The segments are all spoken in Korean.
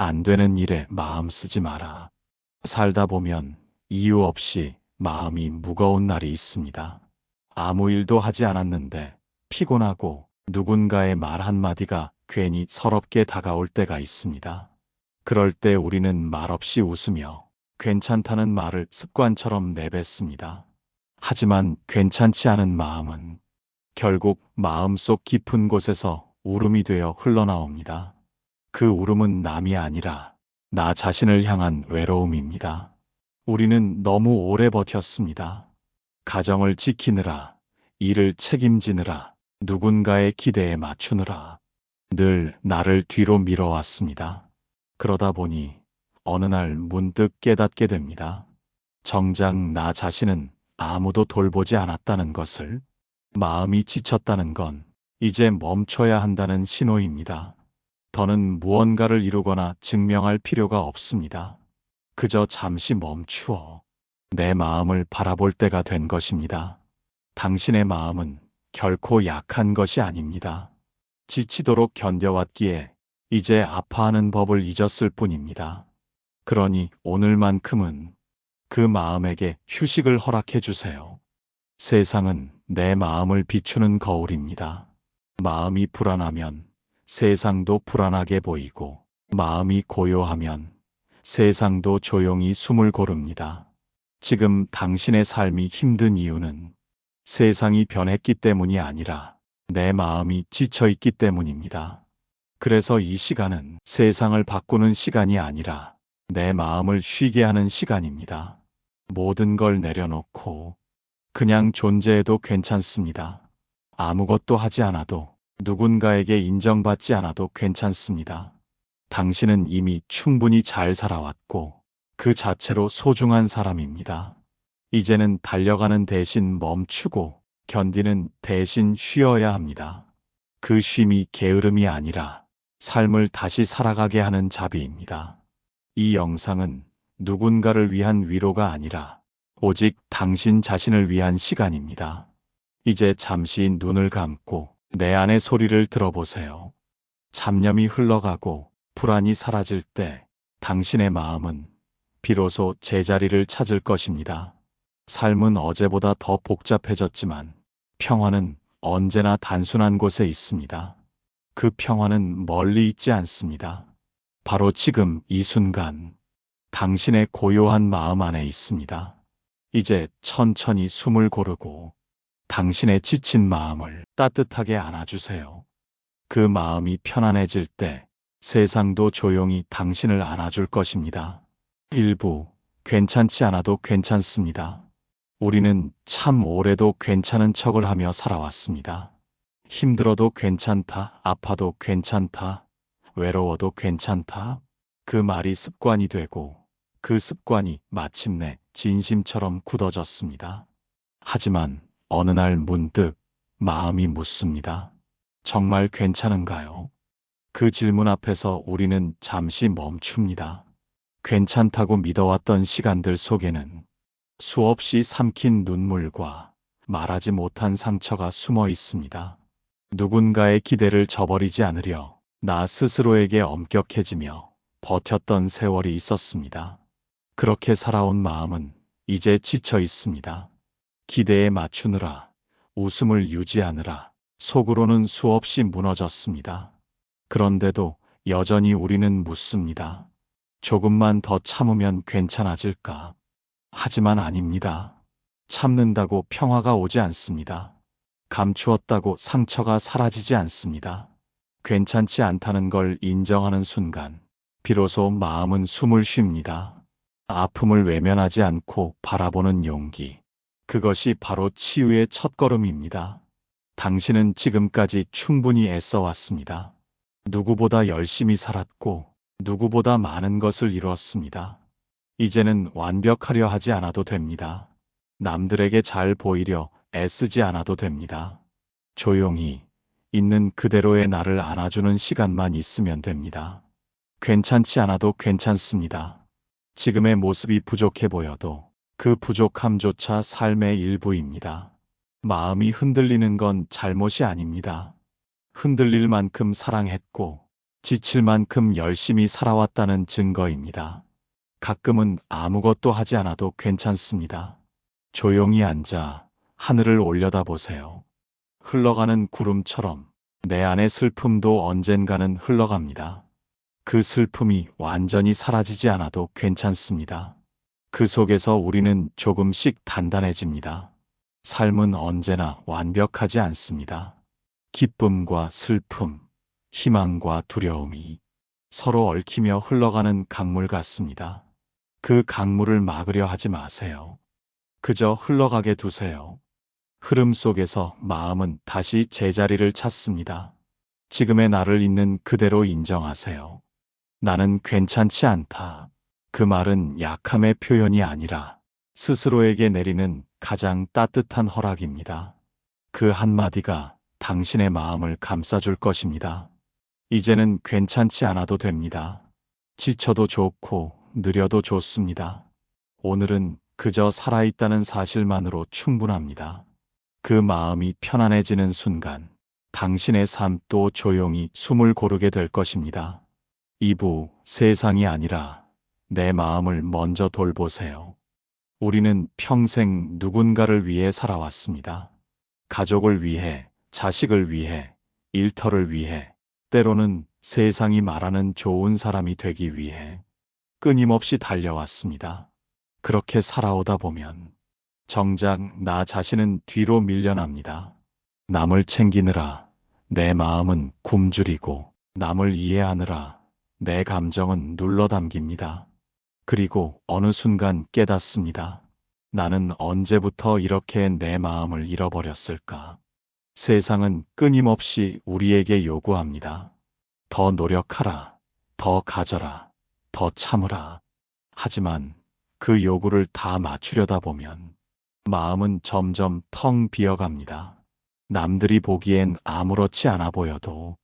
안 되는 일에 마음 쓰지 마라. 살다 보면 이유 없이 마음이 무거운 날이 있습니다. 아무 일도 하지 않았는데 피곤하고 누군가의 말 한마디가 괜히 서럽게 다가올 때가 있습니다. 그럴 때 우리는 말없이 웃으며 괜찮다는 말을 습관처럼 내뱉습니다. 하지만 괜찮지 않은 마음은 결국 마음속 깊은 곳에서 울음이 되어 흘러나옵니다. 그 울음은 남이 아니라 나 자신을 향한 외로움입니다. 우리는 너무 오래 버텼습니다. 가정을 지키느라, 일을 책임지느라, 누군가의 기대에 맞추느라 늘 나를 뒤로 밀어왔습니다. 그러다 보니 어느 날 문득 깨닫게 됩니다. 정작 나 자신은 아무도 돌보지 않았다는 것을, 마음이 지쳤다는 건 이제 멈춰야 한다는 신호입니다. 더는 무언가를 이루거나 증명할 필요가 없습니다. 그저 잠시 멈추어 내 마음을 바라볼 때가 된 것입니다. 당신의 마음은 결코 약한 것이 아닙니다. 지치도록 견뎌왔기에 이제 아파하는 법을 잊었을 뿐입니다. 그러니 오늘만큼은 그 마음에게 휴식을 허락해 주세요. 세상은 내 마음을 비추는 거울입니다. 마음이 불안하면 세상도 불안하게 보이고, 마음이 고요하면 세상도 조용히 숨을 고릅니다. 지금 당신의 삶이 힘든 이유는 세상이 변했기 때문이 아니라 내 마음이 지쳐있기 때문입니다. 그래서 이 시간은 세상을 바꾸는 시간이 아니라 내 마음을 쉬게 하는 시간입니다. 모든 걸 내려놓고 그냥 존재해도 괜찮습니다. 아무것도 하지 않아도, 누군가에게 인정받지 않아도 괜찮습니다. 당신은 이미 충분히 잘 살아왔고 그 자체로 소중한 사람입니다. 이제는 달려가는 대신 멈추고 견디는 대신 쉬어야 합니다. 그 쉼이 게으름이 아니라 삶을 다시 살아가게 하는 자비입니다. 이 영상은 누군가를 위한 위로가 아니라 오직 당신 자신을 위한 시간입니다. 이제 잠시 눈을 감고 내 안의 소리를 들어보세요. 잡념이 흘러가고 불안이 사라질 때 당신의 마음은 비로소 제자리를 찾을 것입니다. 삶은 어제보다 더 복잡해졌지만 평화는 언제나 단순한 곳에 있습니다. 그 평화는 멀리 있지 않습니다. 바로 지금 이 순간 당신의 고요한 마음 안에 있습니다. 이제 천천히 숨을 고르고 당신의 지친 마음을 따뜻하게 안아주세요. 그 마음이 편안해질 때 세상도 조용히 당신을 안아줄 것입니다. 일부 괜찮지 않아도 괜찮습니다. 우리는 참 오래도 괜찮은 척을 하며 살아왔습니다. 힘들어도 괜찮다, 아파도 괜찮다, 외로워도 괜찮다. 그 말이 습관이 되고 그 습관이 마침내 진심처럼 굳어졌습니다. 하지만 어느 날 문득 마음이 묻습니다. 정말 괜찮은가요? 그 질문 앞에서 우리는 잠시 멈춥니다. 괜찮다고 믿어왔던 시간들 속에는 수없이 삼킨 눈물과 말하지 못한 상처가 숨어 있습니다. 누군가의 기대를 저버리지 않으려 나 스스로에게 엄격해지며 버텼던 세월이 있었습니다. 그렇게 살아온 마음은 이제 지쳐 있습니다. 기대에 맞추느라, 웃음을 유지하느라 속으로는 수없이 무너졌습니다. 그런데도 여전히 우리는 묻습니다. 조금만 더 참으면 괜찮아질까? 하지만 아닙니다. 참는다고 평화가 오지 않습니다. 감추었다고 상처가 사라지지 않습니다. 괜찮지 않다는 걸 인정하는 순간 비로소 마음은 숨을 쉽니다. 아픔을 외면하지 않고 바라보는 용기. 그것이 바로 치유의 첫걸음입니다. 당신은 지금까지 충분히 애써왔습니다. 누구보다 열심히 살았고 누구보다 많은 것을 이루었습니다. 이제는 완벽하려 하지 않아도 됩니다. 남들에게 잘 보이려 애쓰지 않아도 됩니다. 조용히 있는 그대로의 나를 안아주는 시간만 있으면 됩니다. 괜찮지 않아도 괜찮습니다. 지금의 모습이 부족해 보여도 그 부족함조차 삶의 일부입니다. 마음이 흔들리는 건 잘못이 아닙니다. 흔들릴 만큼 사랑했고 지칠 만큼 열심히 살아왔다는 증거입니다. 가끔은 아무것도 하지 않아도 괜찮습니다. 조용히 앉아 하늘을 올려다보세요. 흘러가는 구름처럼 내 안의 슬픔도 언젠가는 흘러갑니다. 그 슬픔이 완전히 사라지지 않아도 괜찮습니다. 그 속에서 우리는 조금씩 단단해집니다. 삶은 언제나 완벽하지 않습니다. 기쁨과 슬픔, 희망과 두려움이 서로 얽히며 흘러가는 강물 같습니다. 그 강물을 막으려 하지 마세요. 그저 흘러가게 두세요. 흐름 속에서 마음은 다시 제자리를 찾습니다. 지금의 나를 있는 그대로 인정하세요. 나는 괜찮지 않다. 그 말은 약함의 표현이 아니라 스스로에게 내리는 가장 따뜻한 허락입니다. 그 한마디가 당신의 마음을 감싸줄 것입니다. 이제는 괜찮지 않아도 됩니다. 지쳐도 좋고 느려도 좋습니다. 오늘은 그저 살아있다는 사실만으로 충분합니다. 그 마음이 편안해지는 순간 당신의 삶도 조용히 숨을 고르게 될 것입니다. 2부 세상이 아니라 내 마음을 먼저 돌보세요. 우리는 평생 누군가를 위해 살아왔습니다. 가족을 위해, 자식을 위해, 일터를 위해, 때로는 세상이 말하는 좋은 사람이 되기 위해 끊임없이 달려왔습니다. 그렇게 살아오다 보면 정작 나 자신은 뒤로 밀려납니다. 남을 챙기느라 내 마음은 굶주리고 남을 이해하느라 내 감정은 눌러담깁니다. 그리고 어느 순간 깨닫습니다. 나는 언제부터 이렇게 내 마음을 잃어버렸을까? 세상은 끊임없이 우리에게 요구합니다. 더 노력하라, 더 가져라, 더 참으라. 하지만 그 요구를 다 맞추려다 보면 마음은 점점 텅 비어갑니다. 남들이 보기엔 아무렇지 않아 보여도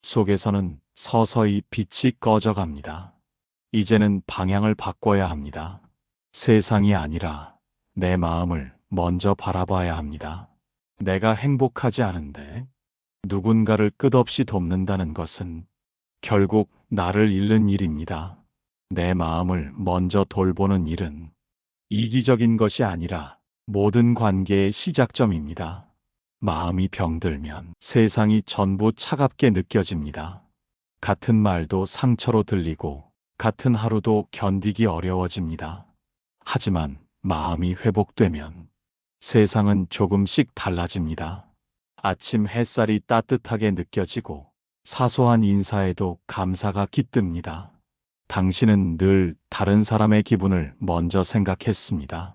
속에서는 서서히 빛이 꺼져갑니다. 이제는 방향을 바꿔야 합니다. 세상이 아니라 내 마음을 먼저 바라봐야 합니다. 내가 행복하지 않은데 누군가를 끝없이 돕는다는 것은 결국 나를 잃는 일입니다. 내 마음을 먼저 돌보는 일은 이기적인 것이 아니라 모든 관계의 시작점입니다. 마음이 병들면 세상이 전부 차갑게 느껴집니다. 같은 말도 상처로 들리고 같은 하루도 견디기 어려워집니다. 하지만 마음이 회복되면 세상은 조금씩 달라집니다. 아침 햇살이 따뜻하게 느껴지고 사소한 인사에도 감사가 깃듭니다. 당신은 늘 다른 사람의 기분을 먼저 생각했습니다.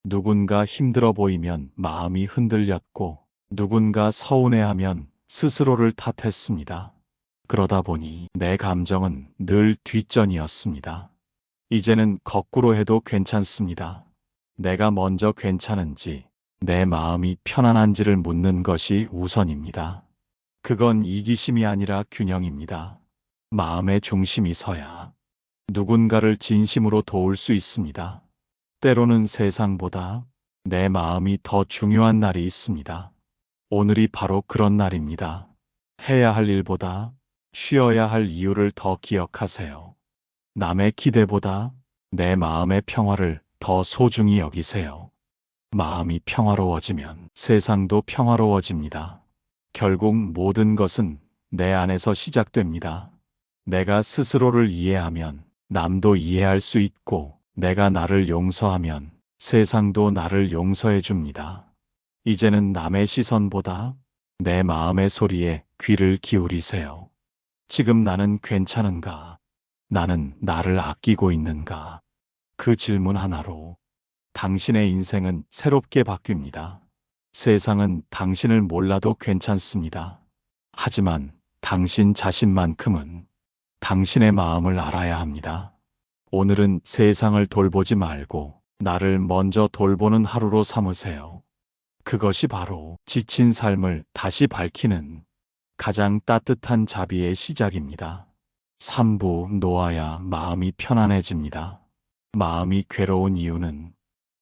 누군가 힘들어 보이면 마음이 흔들렸고 누군가 서운해하면 스스로를 탓했습니다. 그러다 보니 내 감정은 늘 뒷전이었습니다. 이제는 거꾸로 해도 괜찮습니다. 내가 먼저 괜찮은지, 내 마음이 편안한지를 묻는 것이 우선입니다. 그건 이기심이 아니라 균형입니다. 마음의 중심이 서야 누군가를 진심으로 도울 수 있습니다. 때로는 세상보다 내 마음이 더 중요한 날이 있습니다. 오늘이 바로 그런 날입니다. 해야 할 일보다 쉬어야 할 이유를 더 기억하세요. 남의 기대보다 내 마음의 평화를 더 소중히 여기세요. 마음이 평화로워지면 세상도 평화로워집니다. 결국 모든 것은 내 안에서 시작됩니다. 내가 스스로를 이해하면 남도 이해할 수 있고 내가 나를 용서하면 세상도 나를 용서해 줍니다. 이제는 남의 시선보다 내 마음의 소리에 귀를 기울이세요. 지금 나는 괜찮은가? 나는 나를 아끼고 있는가? 그 질문 하나로 당신의 인생은 새롭게 바뀝니다. 세상은 당신을 몰라도 괜찮습니다. 하지만 당신 자신만큼은 당신의 마음을 알아야 합니다. 오늘은 세상을 돌보지 말고 나를 먼저 돌보는 하루로 삼으세요. 그것이 바로 지친 삶을 다시 밝히는 가장 따뜻한 자비의 시작입니다. 3부 놓아야 마음이 편안해집니다. 마음이 괴로운 이유는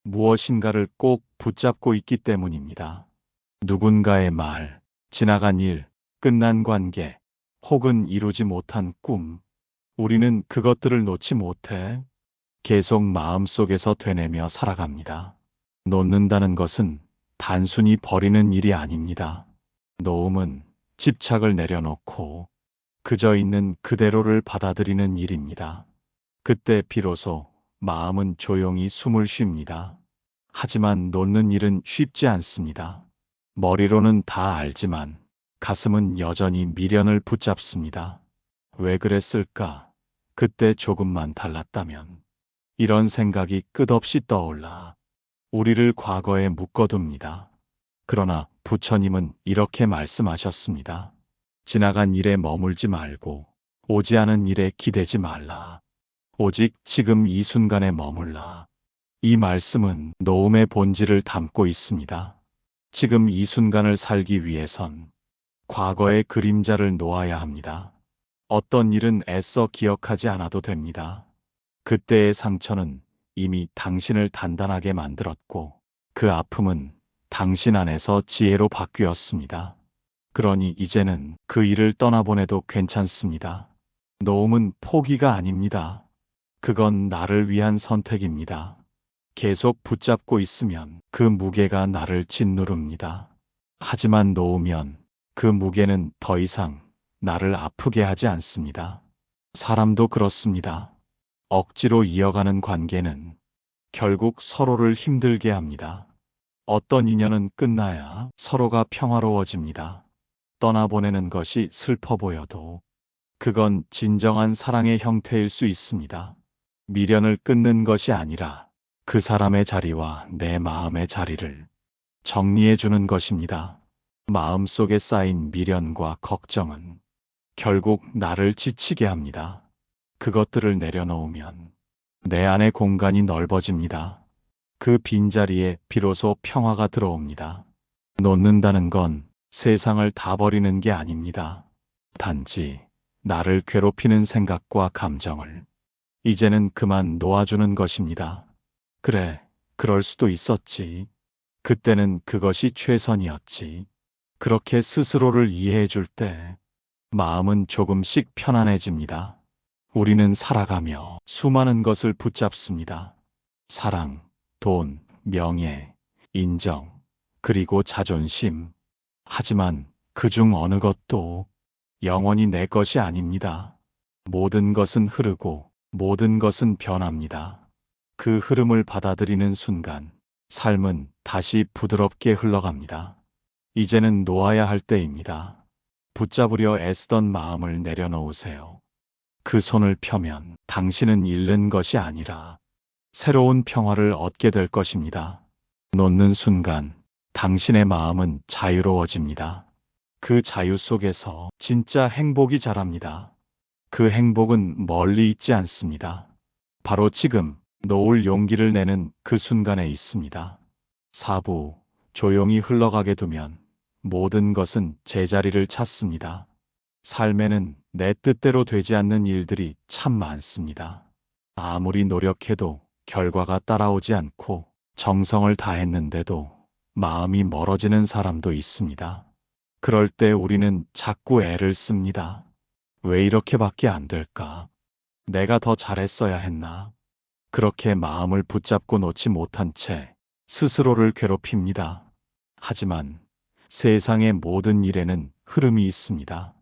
무엇인가를 꼭 붙잡고 있기 때문입니다. 누군가의 말, 지나간 일, 끝난 관계, 혹은 이루지 못한 꿈. 우리는 그것들을 놓지 못해 계속 마음속에서 되뇌며 살아갑니다. 놓는다는 것은 단순히 버리는 일이 아닙니다. 놓음은 집착을 내려놓고 그저 있는 그대로를 받아들이는 일입니다. 그때 비로소 마음은 조용히 숨을 쉽니다. 하지만 놓는 일은 쉽지 않습니다. 머리로는 다 알지만 가슴은 여전히 미련을 붙잡습니다. 왜 그랬을까? 그때 조금만 달랐다면. 이런 생각이 끝없이 떠올라 우리를 과거에 묶어둡니다. 그러나 부처님은 이렇게 말씀하셨습니다. 지나간 일에 머물지 말고 오지 않은 일에 기대지 말라. 오직 지금 이 순간에 머물라. 이 말씀은 놓음의 본질을 담고 있습니다. 지금 이 순간을 살기 위해선 과거의 그림자를 놓아야 합니다. 어떤 일은 애써 기억하지 않아도 됩니다. 그때의 상처는 이미 당신을 단단하게 만들었고 그 아픔은 당신 안에서 지혜로 바뀌었습니다. 그러니 이제는 그 일을 떠나보내도 괜찮습니다. 놓음은 포기가 아닙니다. 그건 나를 위한 선택입니다. 계속 붙잡고 있으면 그 무게가 나를 짓누릅니다. 하지만 놓으면 그 무게는 더 이상 나를 아프게 하지 않습니다. 사람도 그렇습니다. 억지로 이어가는 관계는 결국 서로를 힘들게 합니다. 어떤 인연은 끝나야 서로가 평화로워집니다. 떠나보내는 것이 슬퍼 보여도 그건 진정한 사랑의 형태일 수 있습니다. 미련을 끊는 것이 아니라 그 사람의 자리와 내 마음의 자리를 정리해 주는 것입니다. 마음속에 쌓인 미련과 걱정은 결국 나를 지치게 합니다. 그것들을 내려놓으면 내 안의 공간이 넓어집니다. 그 빈자리에 비로소 평화가 들어옵니다. 놓는다는 건 세상을 다 버리는 게 아닙니다. 단지 나를 괴롭히는 생각과 감정을 이제는 그만 놓아주는 것입니다. 그래, 그럴 수도 있었지. 그때는 그것이 최선이었지. 그렇게 스스로를 이해해 줄 때 마음은 조금씩 편안해집니다. 우리는 살아가며 수많은 것을 붙잡습니다. 사랑, 돈, 명예, 인정, 그리고 자존심. 하지만 그중 어느 것도 영원히 내 것이 아닙니다. 모든 것은 흐르고 모든 것은 변합니다. 그 흐름을 받아들이는 순간 삶은 다시 부드럽게 흘러갑니다. 이제는 놓아야 할 때입니다. 붙잡으려 애쓰던 마음을 내려놓으세요. 그 손을 펴면 당신은 잃는 것이 아니라 새로운 평화를 얻게 될 것입니다. 놓는 순간 당신의 마음은 자유로워집니다. 그 자유 속에서 진짜 행복이 자랍니다. 그 행복은 멀리 있지 않습니다. 바로 지금 놓을 용기를 내는 그 순간에 있습니다. 4부, 조용히 흘러가게 두면 모든 것은 제자리를 찾습니다. 삶에는 내 뜻대로 되지 않는 일들이 참 많습니다. 아무리 노력해도 결과가 따라오지 않고 정성을 다했는데도 마음이 멀어지는 사람도 있습니다. 그럴 때 우리는 자꾸 애를 씁니다. 왜 이렇게밖에 안 될까? 내가 더 잘했어야 했나? 그렇게 마음을 붙잡고 놓지 못한 채 스스로를 괴롭힙니다. 하지만 세상의 모든 일에는 흐름이 있습니다.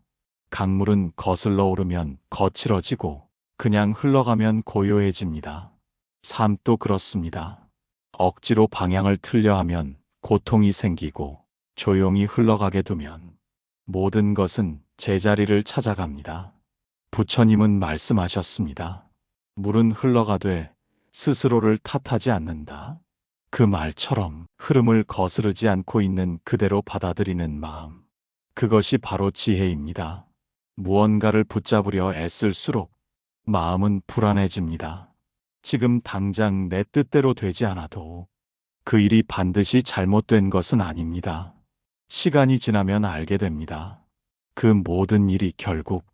강물은 거슬러 오르면 거칠어지고 그냥 흘러가면 고요해집니다. 삶도 그렇습니다. 억지로 방향을 틀려 하면 고통이 생기고 조용히 흘러가게 두면 모든 것은 제자리를 찾아갑니다. 부처님은 말씀하셨습니다. 물은 흘러가되 스스로를 탓하지 않는다. 그 말처럼 흐름을 거스르지 않고 있는 그대로 받아들이는 마음. 그것이 바로 지혜입니다. 무언가를 붙잡으려 애쓸수록 마음은 불안해집니다. 지금 당장 내 뜻대로 되지 않아도 그 일이 반드시 잘못된 것은 아닙니다. 시간이 지나면 알게 됩니다. 그 모든 일이 결국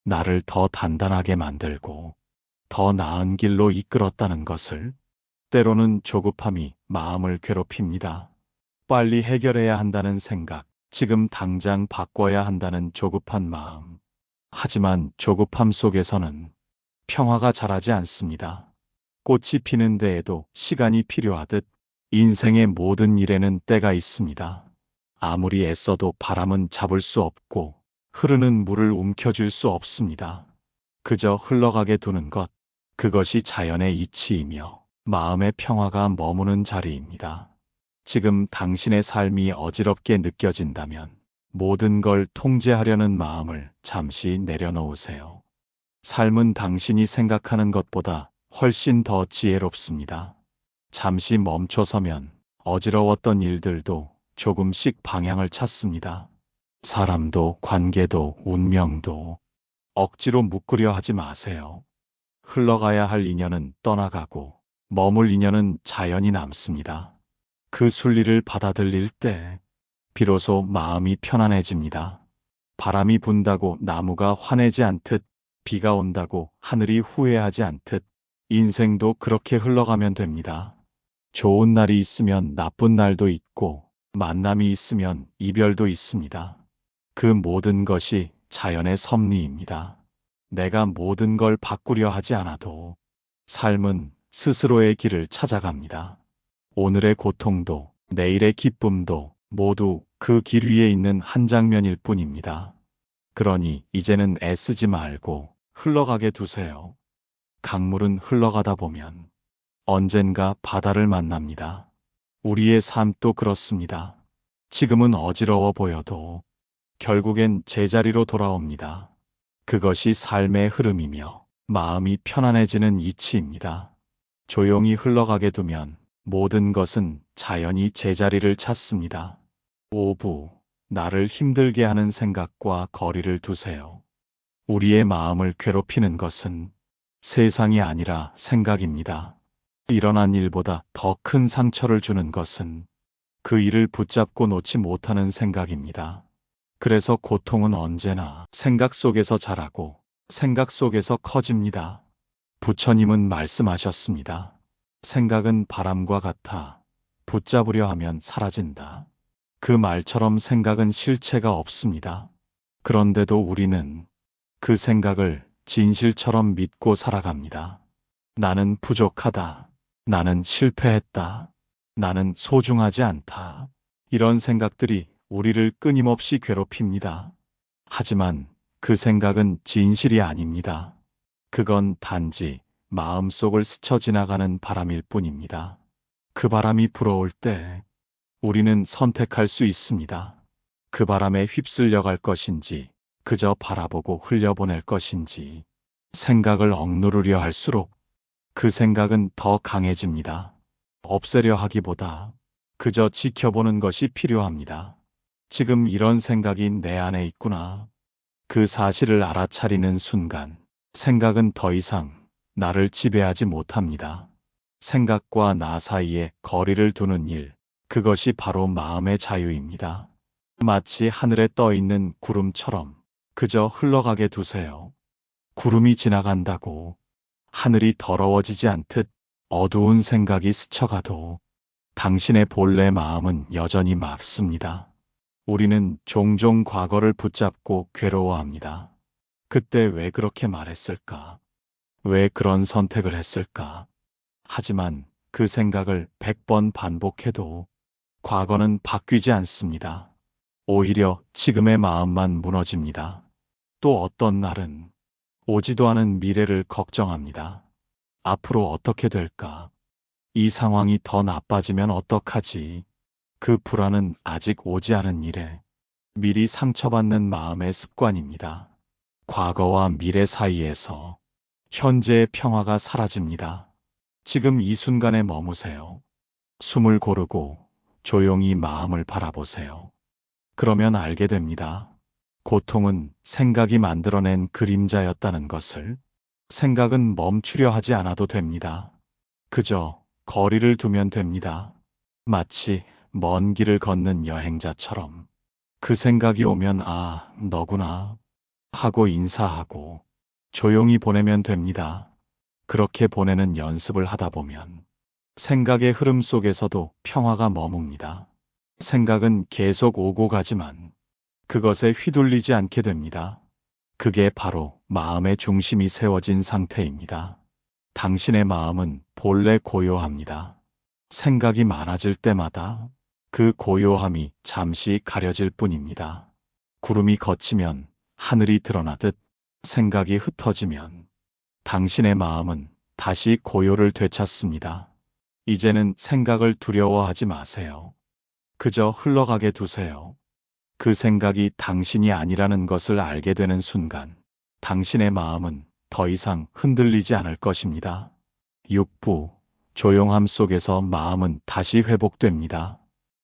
나를 더 단단하게 만들고 더 나은 길로 이끌었다는 것을. 때로는 조급함이 마음을 괴롭힙니다. 빨리 해결해야 한다는 생각, 지금 당장 바꿔야 한다는 조급한 마음. 하지만 조급함 속에서는 평화가 자라지 않습니다. 꽃이 피는 데에도 시간이 필요하듯 인생의 모든 일에는 때가 있습니다. 아무리 애써도 바람은 잡을 수 없고 흐르는 물을 움켜쥘 수 없습니다. 그저 흘러가게 두는 것, 그것이 자연의 이치이며 마음의 평화가 머무는 자리입니다. 지금 당신의 삶이 어지럽게 느껴진다면 모든 걸 통제하려는 마음을 잠시 내려놓으세요. 삶은 당신이 생각하는 것보다 훨씬 더 지혜롭습니다. 잠시 멈춰서면 어지러웠던 일들도 조금씩 방향을 찾습니다. 사람도 관계도 운명도 억지로 묶으려 하지 마세요. 흘러가야 할 인연은 떠나가고 머물 인연은 자연히 남습니다. 그 순리를 받아들일 때 비로소 마음이 편안해집니다. 바람이 분다고 나무가 화내지 않듯, 비가 온다고 하늘이 후회하지 않듯 인생도 그렇게 흘러가면 됩니다. 좋은 날이 있으면 나쁜 날도 있고 만남이 있으면 이별도 있습니다. 그 모든 것이 자연의 섭리입니다. 내가 모든 걸 바꾸려 하지 않아도 삶은 스스로의 길을 찾아갑니다. 오늘의 고통도 내일의 기쁨도 모두 그 길 위에 있는 한 장면일 뿐입니다. 그러니 이제는 애쓰지 말고 흘러가게 두세요. 강물은 흘러가다 보면 언젠가 바다를 만납니다. 우리의 삶도 그렇습니다. 지금은 어지러워 보여도 결국엔 제자리로 돌아옵니다. 그것이 삶의 흐름이며 마음이 편안해지는 이치입니다. 조용히 흘러가게 두면 모든 것은 자연히 제자리를 찾습니다. 5부, 나를 힘들게 하는 생각과 거리를 두세요. 우리의 마음을 괴롭히는 것은 세상이 아니라 생각입니다. 일어난 일보다 더 큰 상처를 주는 것은 그 일을 붙잡고 놓지 못하는 생각입니다. 그래서 고통은 언제나 생각 속에서 자라고 생각 속에서 커집니다. 부처님은 말씀하셨습니다. 생각은 바람과 같아 붙잡으려 하면 사라진다. 그 말처럼 생각은 실체가 없습니다. 그런데도 우리는 그 생각을 진실처럼 믿고 살아갑니다. 나는 부족하다. 나는 실패했다. 나는 소중하지 않다. 이런 생각들이 우리를 끊임없이 괴롭힙니다. 하지만 그 생각은 진실이 아닙니다. 그건 단지 마음속을 스쳐 지나가는 바람일 뿐입니다. 그 바람이 불어올 때 우리는 선택할 수 있습니다. 그 바람에 휩쓸려 갈 것인지 그저 바라보고 흘려보낼 것인지. 생각을 억누르려 할수록 그 생각은 더 강해집니다. 없애려 하기보다 그저 지켜보는 것이 필요합니다. 지금 이런 생각이 내 안에 있구나. 그 사실을 알아차리는 순간 생각은 더 이상 나를 지배하지 못합니다. 생각과 나 사이에 거리를 두는 일, 그것이 바로 마음의 자유입니다. 마치 하늘에 떠 있는 구름처럼 그저 흘러가게 두세요. 구름이 지나간다고 하늘이 더러워지지 않듯 어두운 생각이 스쳐가도 당신의 본래 마음은 여전히 맑습니다. 우리는 종종 과거를 붙잡고 괴로워합니다. 그때 왜 그렇게 말했을까? 왜 그런 선택을 했을까? 하지만 그 생각을 100번 반복해도 과거는 바뀌지 않습니다. 오히려 지금의 마음만 무너집니다. 또 어떤 날은 오지도 않은 미래를 걱정합니다. 앞으로 어떻게 될까? 이 상황이 더 나빠지면 어떡하지? 그 불안은 아직 오지 않은 일에 미리 상처받는 마음의 습관입니다. 과거와 미래 사이에서 현재의 평화가 사라집니다. 지금 이 순간에 머무세요. 숨을 고르고 조용히 마음을 바라보세요. 그러면 알게 됩니다. 고통은 생각이 만들어낸 그림자였다는 것을. 생각은 멈추려 하지 않아도 됩니다. 그저 거리를 두면 됩니다. 마치 먼 길을 걷는 여행자처럼 그 생각이 오면 아, 너구나 하고 인사하고 조용히 보내면 됩니다. 그렇게 보내는 연습을 하다 보면 생각의 흐름 속에서도 평화가 머뭅니다. 생각은 계속 오고 가지만 그것에 휘둘리지 않게 됩니다. 그게 바로 마음의 중심이 세워진 상태입니다. 당신의 마음은 본래 고요합니다. 생각이 많아질 때마다 그 고요함이 잠시 가려질 뿐입니다. 구름이 걷히면 하늘이 드러나듯 생각이 흩어지면 당신의 마음은 다시 고요를 되찾습니다. 이제는 생각을 두려워하지 마세요. 그저 흘러가게 두세요. 그 생각이 당신이 아니라는 것을 알게 되는 순간 당신의 마음은 더 이상 흔들리지 않을 것입니다. 6부 조용함 속에서 마음은 다시 회복됩니다.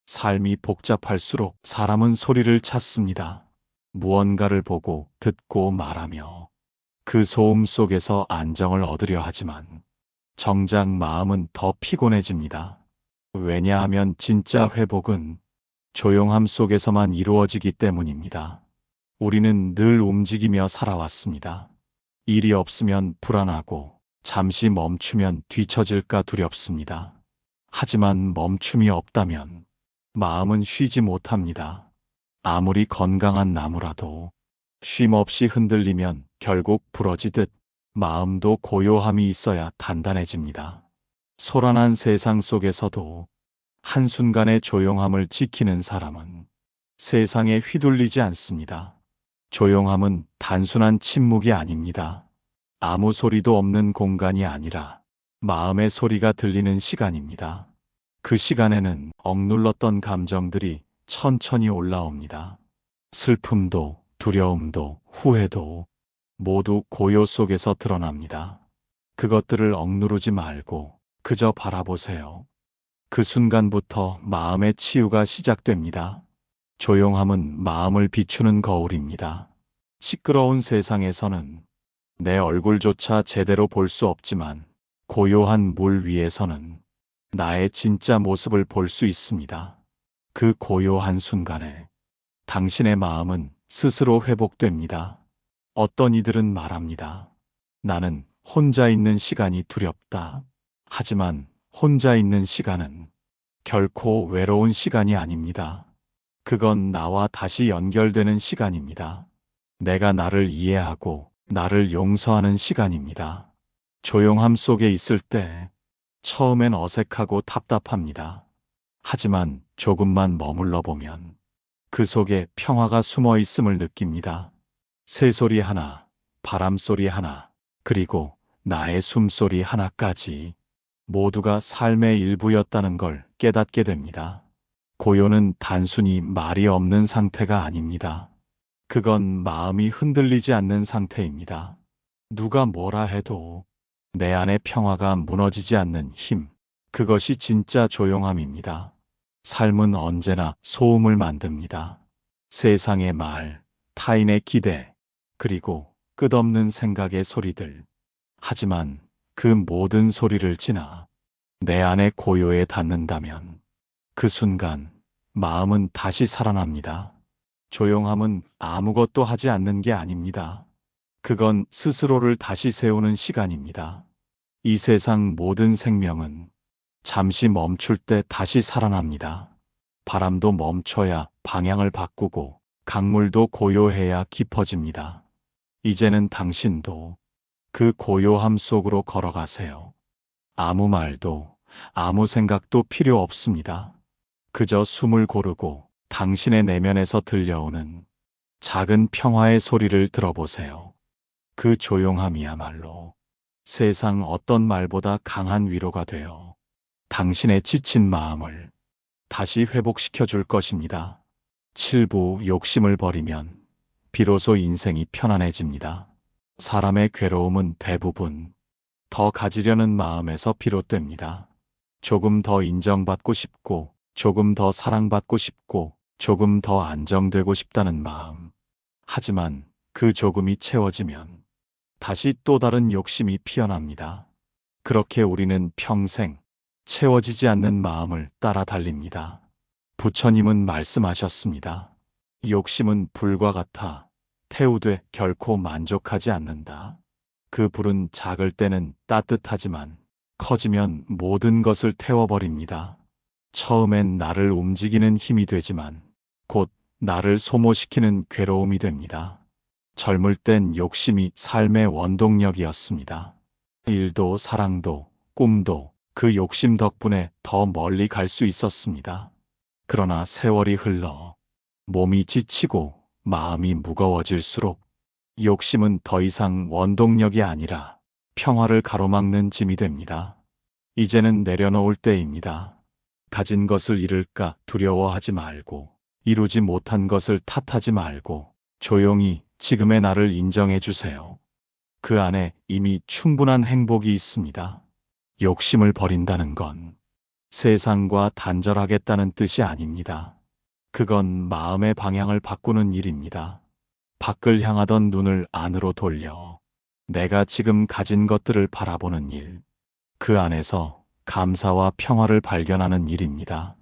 삶이 복잡할수록 사람은 소리를 찾습니다. 무언가를 보고 듣고 말하며 그 소음 속에서 안정을 얻으려 하지만 정작 마음은 더 피곤해집니다. 왜냐하면 진짜 회복은 조용함 속에서만 이루어지기 때문입니다. 우리는 늘 움직이며 살아왔습니다. 일이 없으면 불안하고 잠시 멈추면 뒤처질까 두렵습니다. 하지만 멈춤이 없다면 마음은 쉬지 못합니다. 아무리 건강한 나무라도 쉼 없이 흔들리면 결국 부러지듯 마음도 고요함이 있어야 단단해집니다. 소란한 세상 속에서도 한순간의 조용함을 지키는 사람은 세상에 휘둘리지 않습니다. 조용함은 단순한 침묵이 아닙니다. 아무 소리도 없는 공간이 아니라 마음의 소리가 들리는 시간입니다. 그 시간에는 억눌렀던 감정들이 천천히 올라옵니다. 슬픔도 두려움도 후회도 모두 고요 속에서 드러납니다. 그것들을 억누르지 말고 그저 바라보세요. 그 순간부터 마음의 치유가 시작됩니다. 조용함은 마음을 비추는 거울입니다. 시끄러운 세상에서는 내 얼굴조차 제대로 볼 수 없지만 고요한 물 위에서는 나의 진짜 모습을 볼 수 있습니다. 그 고요한 순간에 당신의 마음은 스스로 회복됩니다. 어떤 이들은 말합니다. 나는 혼자 있는 시간이 두렵다. 하지만 혼자 있는 시간은 결코 외로운 시간이 아닙니다. 그건 나와 다시 연결되는 시간입니다. 내가 나를 이해하고 나를 용서하는 시간입니다. 조용함 속에 있을 때 처음엔 어색하고 답답합니다. 하지만 조금만 머물러 보면 그 속에 평화가 숨어 있음을 느낍니다. 새소리 하나, 바람소리 하나, 그리고 나의 숨소리 하나까지 모두가 삶의 일부였다는 걸 깨닫게 됩니다. 고요는 단순히 말이 없는 상태가 아닙니다. 그건 마음이 흔들리지 않는 상태입니다. 누가 뭐라 해도 내 안의 평화가 무너지지 않는 힘, 그것이 진짜 조용함입니다. 삶은 언제나 소음을 만듭니다. 세상의 말, 타인의 기대, 그리고 끝없는 생각의 소리들. 하지만 그 모든 소리를 지나 내 안의 고요에 닿는다면 그 순간 마음은 다시 살아납니다. 조용함은 아무것도 하지 않는 게 아닙니다. 그건 스스로를 다시 세우는 시간입니다. 이 세상 모든 생명은 잠시 멈출 때 다시 살아납니다. 바람도 멈춰야 방향을 바꾸고 강물도 고요해야 깊어집니다. 이제는 당신도 그 고요함 속으로 걸어가세요. 아무 말도 아무 생각도 필요 없습니다. 그저 숨을 고르고 당신의 내면에서 들려오는 작은 평화의 소리를 들어보세요. 그 조용함이야말로 세상 어떤 말보다 강한 위로가 되어 당신의 지친 마음을 다시 회복시켜 줄 것입니다. 7부 욕심을 버리면 비로소 인생이 편안해집니다. 사람의 괴로움은 대부분 더 가지려는 마음에서 비롯됩니다. 조금 더 인정받고 싶고, 조금 더 사랑받고 싶고, 조금 더 안정되고 싶다는 마음. 하지만 그 조금이 채워지면 다시 또 다른 욕심이 피어납니다. 그렇게 우리는 평생 채워지지 않는 마음을 따라 달립니다. 부처님은 말씀하셨습니다. 욕심은 불과 같아 태우되 결코 만족하지 않는다. 그 불은 작을 때는 따뜻하지만 커지면 모든 것을 태워버립니다. 처음엔 나를 움직이는 힘이 되지만 곧 나를 소모시키는 괴로움이 됩니다. 젊을 땐 욕심이 삶의 원동력이었습니다. 일도 사랑도 꿈도 그 욕심 덕분에 더 멀리 갈 수 있었습니다. 그러나 세월이 흘러 몸이 지치고 마음이 무거워질수록 욕심은 더 이상 원동력이 아니라 평화를 가로막는 짐이 됩니다. 이제는 내려놓을 때입니다. 가진 것을 잃을까 두려워하지 말고, 이루지 못한 것을 탓하지 말고, 조용히 지금의 나를 인정해 주세요. 그 안에 이미 충분한 행복이 있습니다. 욕심을 버린다는 건 세상과 단절하겠다는 뜻이 아닙니다. 그건 마음의 방향을 바꾸는 일입니다. 밖을 향하던 눈을 안으로 돌려 내가 지금 가진 것들을 바라보는 일, 그 안에서 감사와 평화를 발견하는 일입니다.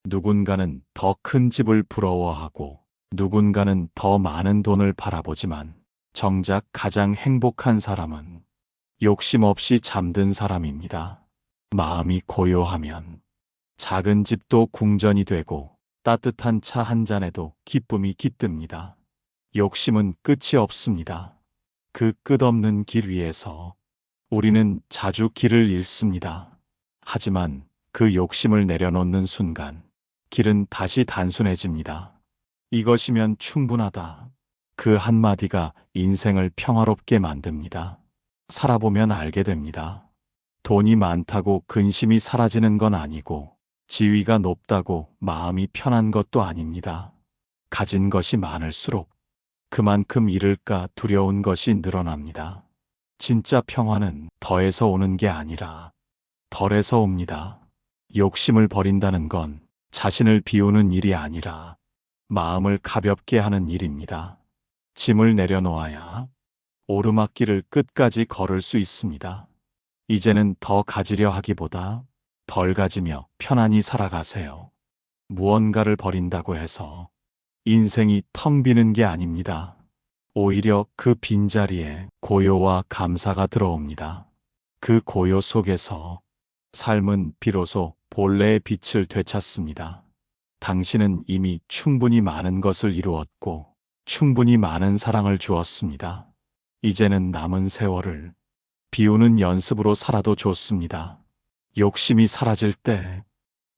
누군가는 더 큰 집을 부러워하고 누군가는 더 많은 돈을 바라보지만 정작 가장 행복한 사람은 욕심 없이 잠든 사람입니다. 마음이 고요하면 작은 집도 궁전이 되고 따뜻한 차 한 잔에도 기쁨이 깃듭니다. 욕심은 끝이 없습니다. 그 끝없는 길 위에서 우리는 자주 길을 잃습니다. 하지만 그 욕심을 내려놓는 순간 길은 다시 단순해집니다. 이것이면 충분하다. 그 한마디가 인생을 평화롭게 만듭니다. 살아보면 알게 됩니다. 돈이 많다고 근심이 사라지는 건 아니고 지위가 높다고 마음이 편한 것도 아닙니다. 가진 것이 많을수록 그만큼 잃을까 두려운 것이 늘어납니다. 진짜 평화는 더해서 오는 게 아니라 덜해서 옵니다. 욕심을 버린다는 건 자신을 비우는 일이 아니라 마음을 가볍게 하는 일입니다. 짐을 내려놓아야 오르막길을 끝까지 걸을 수 있습니다. 이제는 더 가지려 하기보다 덜 가지며 편안히 살아가세요. 무언가를 버린다고 해서 인생이 텅 비는 게 아닙니다. 오히려 그 빈자리에 고요와 감사가 들어옵니다. 그 고요 속에서 삶은 비로소 본래의 빛을 되찾습니다. 당신은 이미 충분히 많은 것을 이루었고 충분히 많은 사랑을 주었습니다. 이제는 남은 세월을 비우는 연습으로 살아도 좋습니다. 욕심이 사라질 때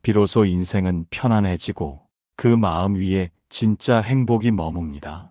비로소 인생은 편안해지고 그 마음 위에 진짜 행복이 머뭅니다.